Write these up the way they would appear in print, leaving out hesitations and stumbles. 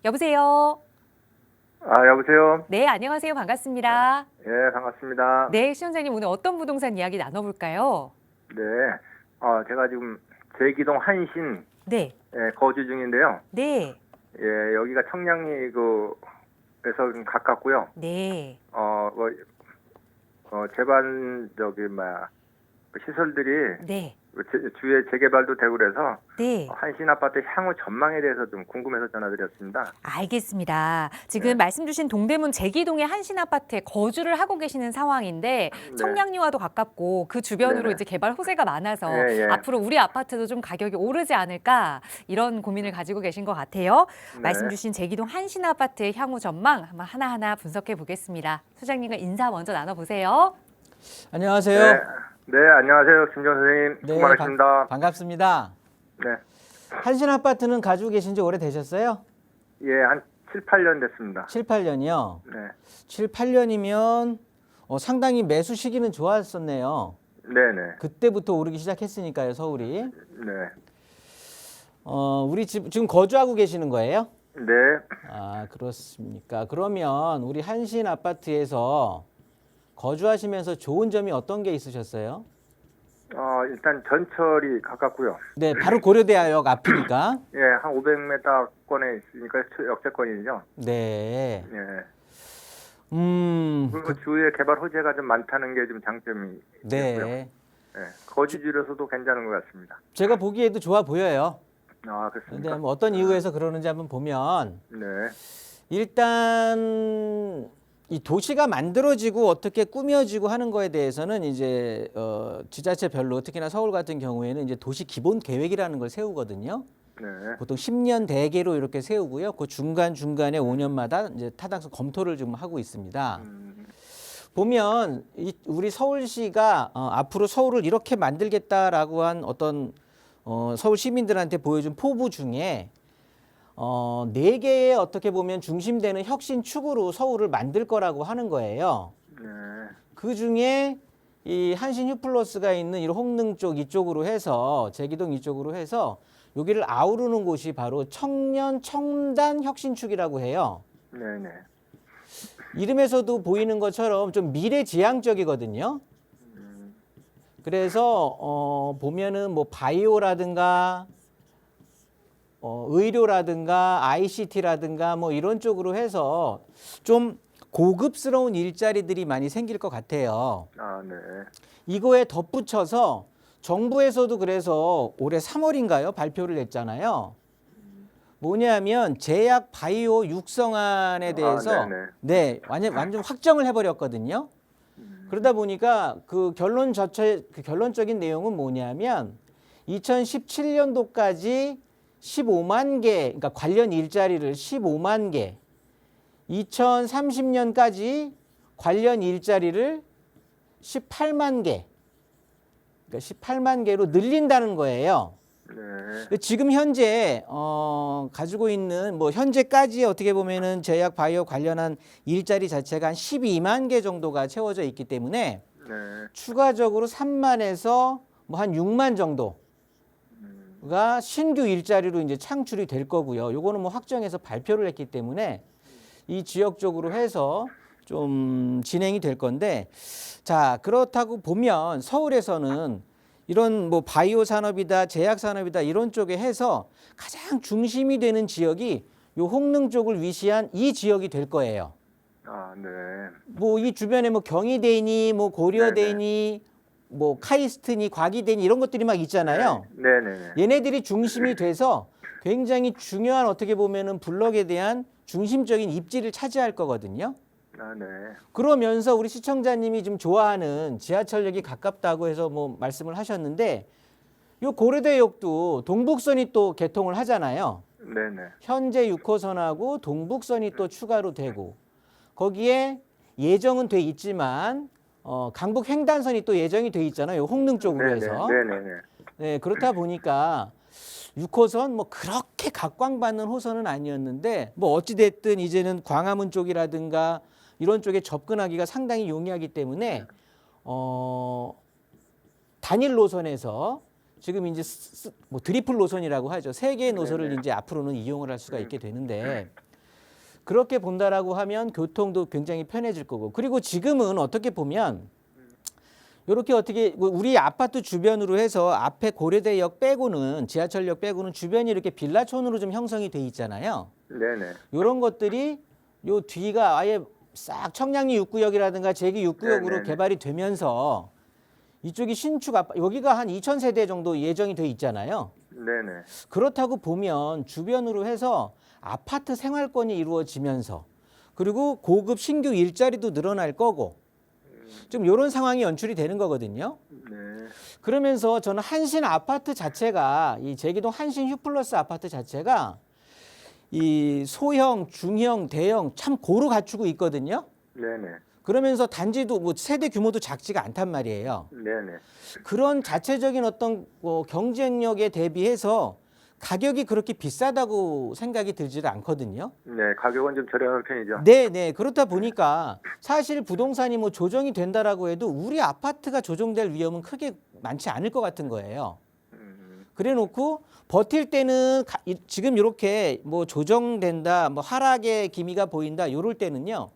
여보세요? 여보세요? 네, 안녕하세요. 반갑습니다. 예, 반갑습니다. 네, 시청자님 오늘 어떤 부동산 이야기 나눠볼까요? 네. 제가 지금 제기동 한신 네, 거주 중인데요. 네, 예, 여기가 청량리에서 좀 가깝고요. 네, 제반, 그 시설들이 네, 주위에 재개발도 되고 그래서 네. 한신 아파트 향후 전망에 대해서 좀 궁금해서 전화드렸습니다. 알겠습니다. 지금 네. 말씀 주신 동대문 제기동의 한신 아파트에 거주를 하고 계시는 상황인데 네. 청량리와도 가깝고 그 주변으로 네네. 이제 개발 호재가 많아서 예, 예. 앞으로 우리 아파트도 좀 가격이 오르지 않을까 이런 고민을 가지고 계신 것 같아요. 네. 말씀 주신 제기동 한신 아파트의 향후 전망 한번 하나하나 분석해 보겠습니다. 소장님과 인사 먼저 나눠보세요. 안녕하세요. 네, 안녕하세요. 김정 선생님. 수고 많으십니다. 반갑습니다. 네. 한신 아파트는 가지고 계신 지 오래되셨어요? 예, 한 7, 8년 됐습니다. 7, 8년이요? 네. 7, 8년이면 상당히 매수 시기는 좋았었네요. 네네. 그때부터 오르기 시작했으니까요, 서울이. 네. 우리 지금 거주하고 계시는 거예요? 네. 그렇습니까? 그러면 우리 한신 아파트에서 거주하시면서 좋은 점이 어떤 게 있으셨어요? 일단 전철이 가깝고요. 네, 바로 고려대학 앞이니까. 예, 한 500m권에 있으니까 역세권이죠. 네. 예. 음, 그리고 주위에 개발 호재가 좀 많다는 게 좀 장점이고요. 네. 예, 거주지로서도 괜찮은 것 같습니다. 제가 보기에도 좋아 보여요. 그렇습니까? 근데 뭐 어떤 이유에서 그러는지 한번 보면 네. 일단 이 도시가 만들어지고 어떻게 꾸며지고 하는 거에 대해서는 이제 지자체별로 특히나 서울 같은 경우에는 이제 도시 기본 계획이라는 걸 세우거든요. 네. 보통 10년 대계로 이렇게 세우고요. 그 중간중간에 5년마다 이제 타당성 검토를 좀 하고 있습니다. 보면 우리 서울시가 앞으로 서울을 이렇게 만들겠다라고 한 어떤 서울 시민들한테 보여준 포부 중에 4개의 어떻게 보면 중심되는 혁신 축으로 서울을 만들 거라고 하는 거예요. 네. 그 중에 이 한신 휴플러스가 있는 이 홍릉 쪽 이쪽으로 해서 제기동 이쪽으로 해서 여기를 아우르는 곳이 바로 청년 청단 혁신축이라고 해요. 네네. 이름에서도 보이는 것처럼 좀 미래지향적이거든요. 그래서 보면은 뭐 바이오라든가 의료라든가 ICT라든가 뭐 이런 쪽으로 해서 좀 고급스러운 일자리들이 많이 생길 것 같아요. 네. 이거에 덧붙여서 정부에서도 그래서 올해 3월인가요? 발표를 했잖아요. 뭐냐면 제약 바이오 육성안에 대해서 네, 완전 확정을 해버렸거든요. 그러다 보니까 그 결론적인 내용은 뭐냐면 2017년도까지 15만 개, 그러니까 관련 일자리를 15만 개, 2030년까지 관련 일자리를 18만 개, 그러니까 18만 개로 늘린다는 거예요. 네. 지금 현재 가지고 있는 뭐 현재까지 어떻게 보면은 제약 바이오 관련한 일자리 자체가 한 12만 개 정도가 채워져 있기 때문에 네. 추가적으로 3만에서 뭐 한 6만 정도가 신규 일자리로 이제 창출이 될 거고요. 요거는 뭐 확정해서 발표를 했기 때문에 이 지역적으로 해서 좀 진행이 될 건데, 자, 그렇다고 보면 서울에서는 이런 뭐 바이오 산업이다, 제약 산업이다 이런 쪽에 해서 가장 중심이 되는 지역이 요 홍릉 쪽을 위시한 이 지역이 될 거예요. 네. 뭐 이 주변에 뭐 경희대니 뭐 고려대니 뭐 카이스트니 과기대니 이런 것들이 막 있잖아요. 네네네. 얘네들이 중심이 돼서 굉장히 중요한 어떻게 보면은 블록에 대한 중심적인 입지를 차지할 거거든요. 네. 그러면서 우리 시청자님이 좀 좋아하는 지하철역이 가깝다고 해서 뭐 말씀을 하셨는데 요 고려대역도 동북선이 또 개통을 하잖아요. 네네. 현재 6호선하고 동북선이 또 추가로 되고 거기에 예정은 돼 있지만 강북 횡단선이 또 예정이 돼 있잖아요. 홍릉 쪽으로 해서. 네네네. 네, 그렇다 보니까 6호선 뭐 그렇게 각광받는 호선은 아니었는데 뭐 어찌 됐든 이제는 광화문 쪽이라든가 이런 쪽에 접근하기가 상당히 용이하기 때문에 단일 노선에서 지금 이제 뭐 드리플 노선이라고 하죠. 3개의 노선을 이제 앞으로는 이용을 할 수가 있게 되는데 그렇게 본다라고 하면 교통도 굉장히 편해질 거고. 그리고 지금은 어떻게 보면 이렇게 어떻게 우리 아파트 주변으로 해서 앞에 고려대역 빼고는 지하철역 빼고는 주변이 이렇게 빌라촌으로 좀 형성이 돼 있잖아요. 네네. 이런 것들이 요 뒤가 아예 싹 청량리 6구역이라든가 제기 6구역으로 네네네. 개발이 되면서 이쪽이 신축 여기가 한 2,000세대 정도 예정이 돼 있잖아요. 네네. 그렇다고 보면 주변으로 해서 아파트 생활권이 이루어지면서 그리고 고급 신규 일자리도 늘어날 거고 좀 이런 상황이 연출이 되는 거거든요. 네. 그러면서 저는 한신 아파트 자체가 이 제기동 한신 휴플러스 아파트 자체가 이 소형, 중형, 대형 참 고루 갖추고 있거든요. 네네. 그러면서 단지도 뭐 세대 규모도 작지가 않단 말이에요. 네네. 그런 자체적인 어떤 경쟁력에 대비해서 가격이 그렇게 비싸다고 생각이 들지를 않거든요. 네, 가격은 좀 저렴한 편이죠. 네. 그렇다 보니까 사실 부동산이 뭐 조정이 된다라고 해도 우리 아파트가 조정될 위험은 크게 많지 않을 것 같은 거예요. 그래 놓고 버틸 때는 지금 이렇게 뭐 조정된다, 뭐 하락의 기미가 보인다, 이럴 때는요.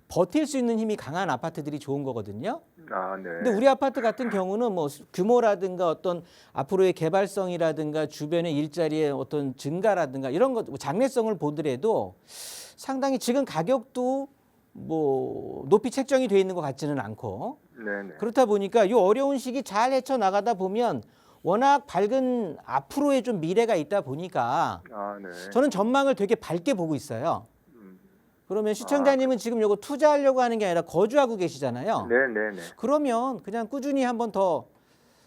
버틸 수 있는 힘이 강한 아파트들이 좋은 거거든요. 아, 네. 근데 우리 아파트 같은 경우는 뭐 규모라든가 어떤 앞으로의 개발성이라든가 주변의 일자리의 어떤 증가라든가 이런 것, 장래성을 보더라도 상당히 지금 가격도 뭐 높이 책정이 돼 있는 것 같지는 않고 네네. 그렇다 보니까 이 어려운 시기 잘 헤쳐나가다 보면 워낙 밝은 앞으로의 좀 미래가 있다 보니까 아, 네. 저는 전망을 되게 밝게 보고 있어요. 그러면 시청자님은 지금 요거 투자하려고 하는 게 아니라 거주하고 계시잖아요. 네네네. 그러면 그냥 꾸준히 한번 더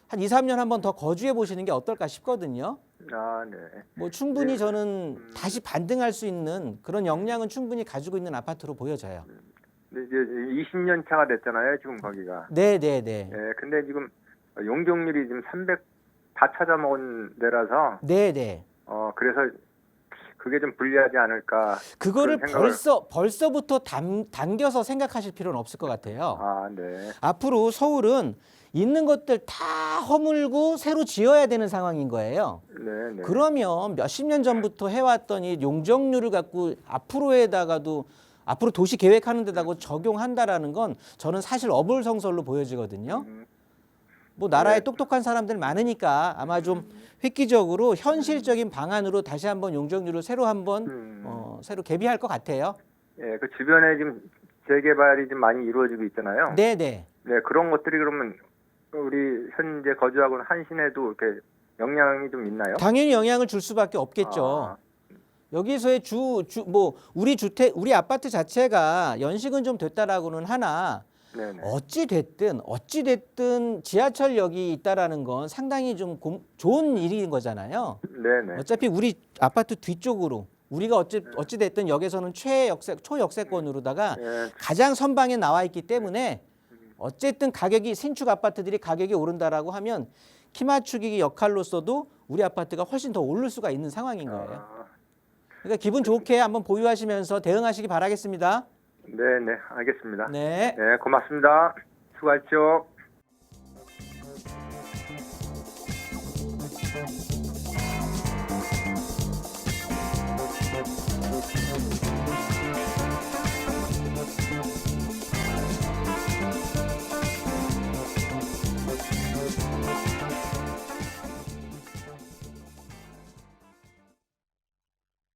한 2, 3년 한번 더 거주해 보시는 게 어떨까 싶거든요. 아, 네. 뭐 충분히 네. 저는 다시 반등할 수 있는 그런 역량은 충분히 가지고 있는 아파트로 보여져요. 근데 이제 20년 차가 됐잖아요, 지금 거기가. 네. 예, 근데 지금 용적률이 지금 300 다 찾아먹은 데라서 네. 그래서 그게 좀 불리하지 않을까. 그거를 그런 생각을. 벌써부터 당겨서 생각하실 필요는 없을 것 같아요. 아, 네. 앞으로 서울은 있는 것들 다 허물고 새로 지어야 되는 상황인 거예요. 네네. 그러면 몇십 년 전부터 해왔던 이 용적률을 갖고 앞으로에다가도 앞으로 도시 계획하는 데다가 적용한다라는 건 저는 사실 어불성설로 보여지거든요. 뭐 나라에 네. 똑똑한 사람들 많으니까 아마 좀 획기적으로 현실적인 방안으로 다시 한번 용적률을 새로 한번 새로 개비할 것 같아요. 예, 그 주변에 지금 재개발이 좀 많이 이루어지고 있잖아요. 네네. 네, 그런 것들이 그러면 우리 현재 거주하고 있는 한신에도 이렇게 영향이 좀 있나요? 당연히 영향을 줄 수밖에 없겠죠. 아, 여기서의 우리 아파트 자체가 연식은 좀 됐다라고는 하나 네네. 어찌 됐든 지하철역이 있다라는 건 상당히 좀 좋은 일인 거잖아요. 네네. 어차피 우리 아파트 뒤쪽으로 우리가 어찌 됐든 역에서는 초역세권으로다가 예, 가장 선방에 나와 있기 때문에 어쨌든 신축 아파트들이 가격이 오른다라고 하면 키 맞추기 역할로서도 우리 아파트가 훨씬 더 오를 수가 있는 상황인 거예요. 아, 그러니까 기분 좋게 한번 보유하시면서 대응하시기 바라겠습니다. 네네, 알겠습니다. 네. 네, 고맙습니다. 수고하십시오.